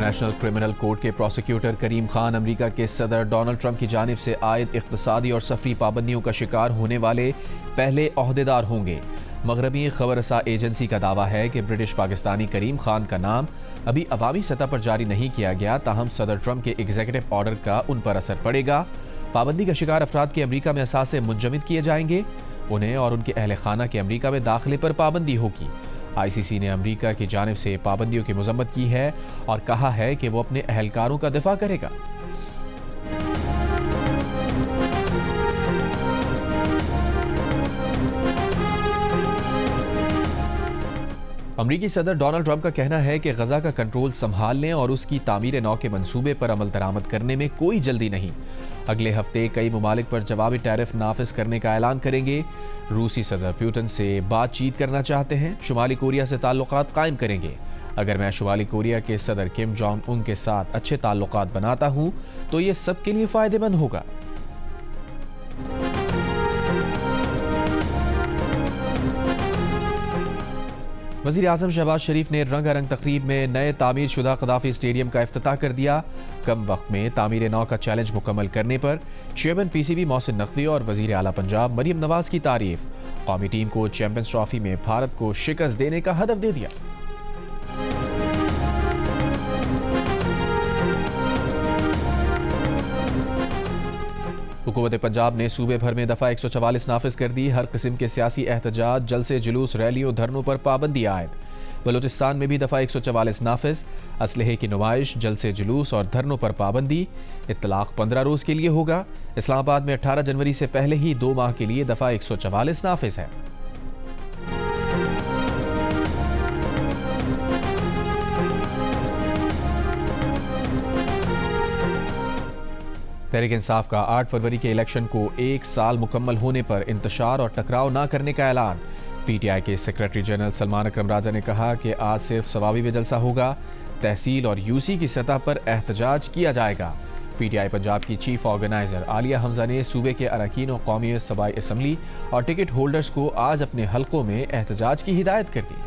International criminal court के prosecutor करीम Khan America के सदर डोनाल्ड ट्रंप की जानिब से आयद इक़्तिसादी और सफरी पाबंदियों का शिकार होने वाले पहले ओहदेदार होंगे। मगरबी खबर रसा एजेंसी का दावा है कि ब्रिटिश पाकिस्तानी करीम खान का नाम अभी अवामी सतह पर जारी नहीं किया गया, ताहम सदर ट्रंप के एग्जीक्यूटिव ऑर्डर का उन पर असर पड़ेगा। पाबंदी का शिकार अफराद के अमरीका में असासे मुंजमद किए जाएंगे। उन्हें और उनके अहल खाना के अमरीका में दाखिले पर पाबंदी होगी। ICC ने अमरीका की जानिब से पाबंदियों की मजम्मत की है और कहा है कि वो अपने अहलकारों का दिफा करेगा। अमरीकी सदर डोनाल्ड ट्रंप का कहना है कि गजा का कंट्रोल संभालने और उसकी तामीर नौ के मंसूबे पर अमल दरामद करने में कोई जल्दी नहीं। अगले हफ्ते कई ममालिक पर जवाबी टैरिफ नाफिज करने का ऐलान करेंगे। रूसी सदर पुतिन से बातचीत करना चाहते हैं, शुमाली कोरिया से ताल्लुकात कायम करेंगे। अगर मैं शुमाली कोरिया के सदर किम जोंग उन के साथ अच्छे ताल्लुकात बनाता हूं तो ये सबके लिए फायदेमंद होगा। वज़ीर आज़म शहबाज शरीफ ने रंगारंग तकरीब में नए तामीर शुदा क़ज़ाफ़ी स्टेडियम का इफ्तिताह कर दिया। कम वक्त में तामीर नौ का चैलेंज मुकम्मल करने पर चेयरमैन PCB मोहसिन नकवी और वज़ीर आला पंजाब मरियम नवाज की तारीफ। कौमी टीम को चैंपियंस ट्रॉफी में भारत को शिकस्त देने का हदफ दे दिया। हुकूमत पंजाब ने सूबे भर में दफ़ा 144 नाफिज कर दी। हर किस्म के सियासी एहतजाज, जलसे, जुलूस, रैलियों, धरनों पर पाबंदी आयद। बलूचिस्तान में भी दफ़ा 144 नाफिज। असलहे की नुमाइश, जलसे, जुलूस और धरनों पर पाबंदी। इत्तलाक 15 रोज़ के लिए होगा। इस्लामाबाद में 18 जनवरी से पहले ही 2 माह के लिए दफ़ा 144 नाफिज है। तहरीक इंसाफ का 8 फरवरी के इलेक्शन को 1 साल मुकम्मल होने पर इंतशार और टकराव न करने का ऐलान। PTI के सेक्रेटरी जनरल सलमान अकरम राजा ने कहा कि आज सिर्फ सवाबी में जलसा होगा। तहसील और UC की सतह पर एहतजाज किया जाएगा। PTI पंजाब की चीफ ऑर्गेनाइजर आलिया हमजा ने सूबे के अरकान और कौमी सबाई असम्बली और टिकट होल्डर्स को आज अपने हलकों में एहतजाज की हिदायत कर दी।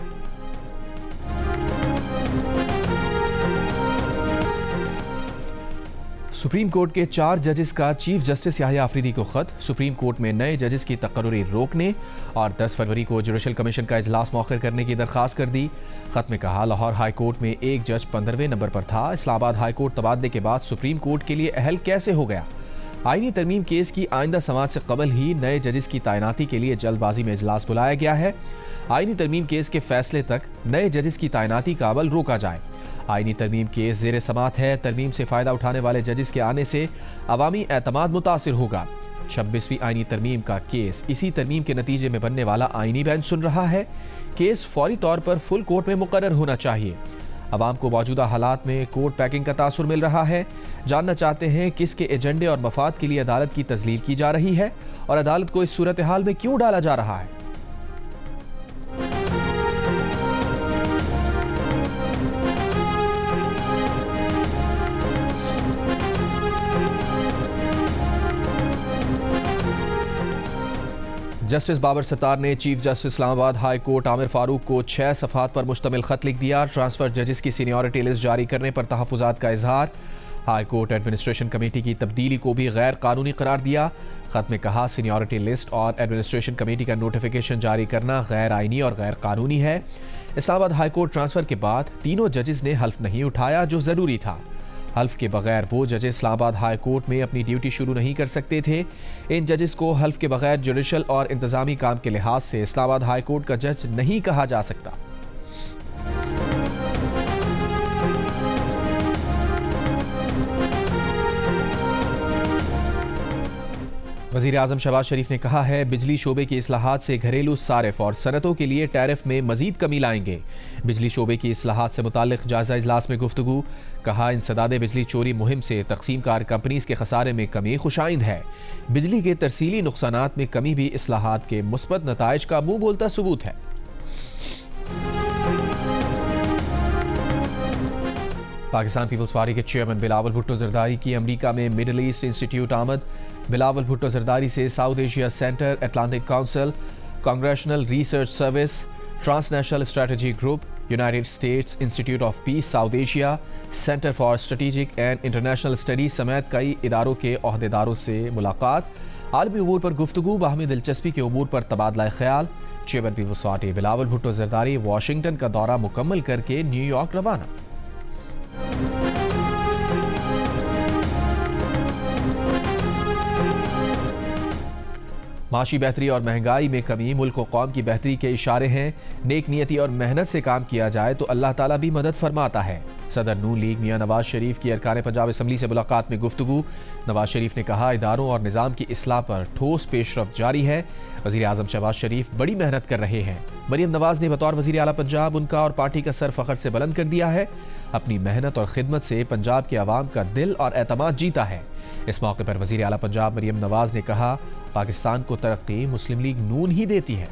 सुप्रीम कोर्ट के 4 जजेस का चीफ जस्टिस याहिया आफरीदी को खत। सुप्रीम कोर्ट में नए जजेस की तकर्री रोकने और 10 फरवरी को जुडिशल कमीशन का इजलास मौखर करने की दरख्वास्त कर दी। खत में कहा, लाहौर हाई कोर्ट में एक जज 15वें नंबर पर था। इस्लामाबाद हाई कोर्ट तबादले के बाद सुप्रीम कोर्ट के लिए अहल कैसे हो गया। आईनी तरमीम केस की आइंदा समाअत से कबल ही नए जजेस की तैनाती के लिए जल्दबाजी में इजलास बुलाया गया है। आईनी तरमीम केस के फैसले तक नए जजेस की तैनाती का अमल रोका जाए। आईनी तरमीम केस ज़ेर समाअत है। तरमीम से फ़ायदा उठाने वाले जजेस के आने से अवामी एतमाद मुतासिर होगा। 26वीं आईनी तरमीम का केस इसी तरमीम के नतीजे में बनने वाला आईनी बेंच सुन रहा है। केस फौरी तौर पर फुल कोर्ट में मुकर्रर होना चाहिए। अवाम को मौजूदा हालात में कोर्ट पैकिंग का तासुर मिल रहा है। जानना चाहते हैं किसके एजेंडे और मफाद के लिए अदालत की तजलील की जा रही है और अदालत को इस सूरत हाल में क्यों डाला जा रहा है। जस्टिस बाबर सत्तार ने chief justice Islamabad high court Aamir Farooq को 6 सफ़हात पर मुश्तमिल खत लिख दिया। ट्रांसफर जजेस की सीनियरिटी लिस्ट जारी करने पर तहफ़्फ़ुज़ात का इजहार। हाई कोर्ट एडमिनिस्ट्रेशन कमेटी की तब्दीली को भी गैर कानूनी करार दिया। खत में कहा, सीनियरिटी लिस्ट और एडमिनिस्ट्रेशन कमेटी का नोटिफिकेशन जारी करना गैर आइनी और गैर कानूनी है। इस्लामाबाद हाई कोर्ट ट्रांसफर के बाद तीनों जजेस ने हल्फ नहीं उठाया जो ज़रूरी था। हल्फ के बगैर वो जजेस इस्लामाबाद हाई कोर्ट में अपनी ड्यूटी शुरू नहीं कर सकते थे। इन जजेस को हल्फ के बगैर जुडिशल और इंतजामी काम के लिहाज से इस्लामाबाद हाई कोर्ट का जज नहीं कहा जा सकता। वज़ीर आज़म शहबाज शरीफ ने कहा है, बिजली शोबे की इस्लाहात से घरेलू सारिफ और सनतों के लिए टैरिफ में मजीद कमी लाएंगे। बिजली शोबे की इस्लाहात से मुताल्लिक़ जायज़ा इजलास में गुफ्तगू। कहा, इंसदादे बिजली चोरी मुहिम से तकसीम कार कंपनीज के खसारे में कमी खुशाइंद है। बिजली के तरसीली नुकसानात में कमी भी इस्लाहात के मुस्बत नताइज का मुंह बोलता सबूत है। पाकिस्तान पीपल्स पार्टी के चेयरमैन बिलावल भुट्टो जरदारी की अमरीका में मिडल ईस्ट इंस्टीट्यूट आमद। बिलावल भुट्टो जरदारी से south Asia centre, Atlantic council, congressional research service, transnational strategy group, United states institute of peace south Asia, centre for strategic and international studies समेत कई इदारों के ओहदेदारों से मुलाकात, आलमी उमूर पर गुफ्तगू, बाहमी दिलचस्पी के उमूर पर तबादला ख्याल। चेयरमैन पीपल्स पार्टी बिलावल भुट्टो जरदारी वाशिंगटन का दौरा मुकम्मल करके न्यूयॉर्क रवाना। माशी बेहतरी और महंगाई में कमी मुल्क और कौम की बेहतरी के इशारे हैं। नेक नियति और मेहनत से काम किया जाए तो अल्लाह ताला भी मदद फरमाता है। सदर नून लीग मियां नवाज शरीफ की अरकान पंजाब असम्बली से मुलाकात में गुफ्तगू। नवाज शरीफ ने कहा, इदारों और निज़ाम की इस्लाह पर ठोस पेशरफ्त जारी है। वज़ीर आज़म शहबाज शरीफ बड़ी मेहनत कर रहे हैं। मरियम नवाज ने बतौर वज़ीर आला पंजाब उनका और पार्टी का सर फ़ख्र से बुलंद कर दिया है। अपनी मेहनत और खिदमत से पंजाब के अवाम का दिल और एतमाद जीता है। इस मौके पर वज़ीर आला पंजाब मरियम नवाज ने कहा, पाकिस्तान को तरक्की मुस्लिम लीग नून ही देती है।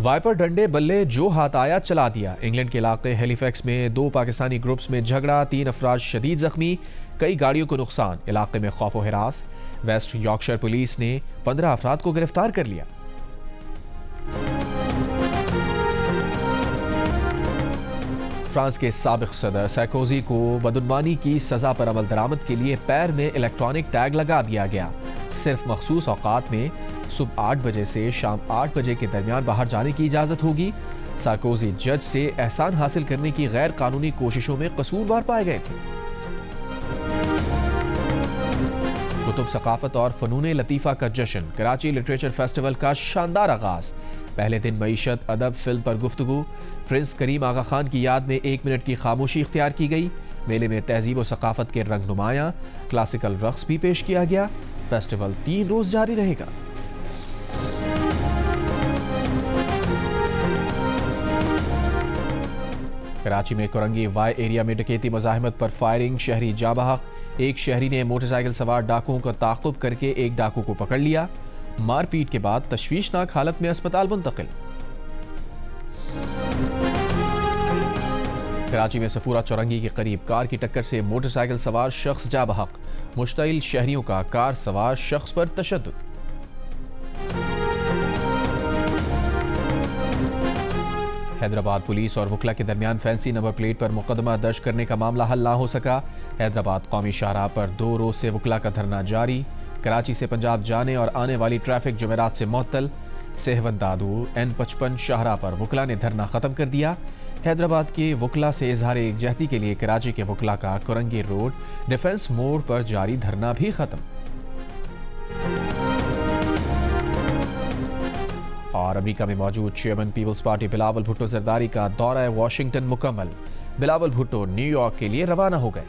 वाइपर डंडे बल्ले जो हाथ आया चला दिया। इंग्लैंड के इलाके हैलिफैक्स में 2 पाकिस्तानी ग्रुप्स में झगड़ा, 3 अफराद शदीद जख्मी, कई गाड़ियों को नुकसान। इलाके में खौफ व हिरास। वेस्ट यॉर्कशायर पुलिस ने 15 अफराद को गिरफ्तार कर लिया। फ्रांस के साबिक सदर सार्कोजी को बदुनवानी की सजा पर अमल दरामद के लिए पैर में इलेक्ट्रॉनिक टैग लगा दिया गया। सिर्फ मखसूस औकात में सुबह 8 बजे से शाम 8 बजे के दरमियान बाहर जाने की इजाजत होगी। सार्कोजी जज से एहसान हासिल करने की गैर कानूनी कोशिशों में कसूरवार पाए गए थे। कुतुब सकाफत और फनून लतीफ़ा का जश्न। कराची लिटरेचर फेस्टिवल का शानदार आगाज। पहले दिन मईशत, अदब, फिल्म पर गुफ्तगू। प्रिंस करीम आगा खान की याद में 1 मिनट की खामोशी इख्तियार की गई। मेले में तहजीब व सकाफत के रंग नुमायां, क्लासिकल रक्स भी पेश किया गया। फेस्टिवल 3 रोज जारी रहेगा। कराची में कोरंगी वाई एरिया में डकैती मुजाहिमत पर फायरिंग, शहरी जाँ बहक। एक शहरी ने मोटरसाइकिल सवार डाकुओं का ताक़ुब करके एक डाकू को पकड़ लिया। मारपीट के बाद तशवीशनाक हालत में अस्पताल मुंतकिल। कराची में सफूरा चौरंगी के करीब कार की टक्कर से मोटरसाइकिल सवार शख्स जा बहक। मुश्तइल शहरियों का कार सवार शख्स पर तशद्दुद। हैदराबाद पुलिस और वकला के दरमियान फैंसी नंबर प्लेट पर मुकदमा दर्ज करने का मामला हल ना हो सका। हैदराबाद कौमी शाहराह पर 2 रोज से वकला का धरना जारी। कराची से पंजाब जाने और आने वाली ट्रैफिक जुमेरात से मुअत्तल। सेहवन दादू N55 शाहराह पर वकला ने धरना खत्म कर दिया। हैदराबाद के वकला से इजहार एकजहती के लिए कराची के वकला का कोरंगी रोड डिफेंस मोड़ पर जारी धरना भी खत्म। और अमेरिका में मौजूद चेयरमैन पीपल्स पार्टी बिलावल भुट्टो जरदारी का दौरा वाशिंगटन मुकम्मल। बिलावल भुट्टो न्यूयॉर्क के लिए रवाना हो गए।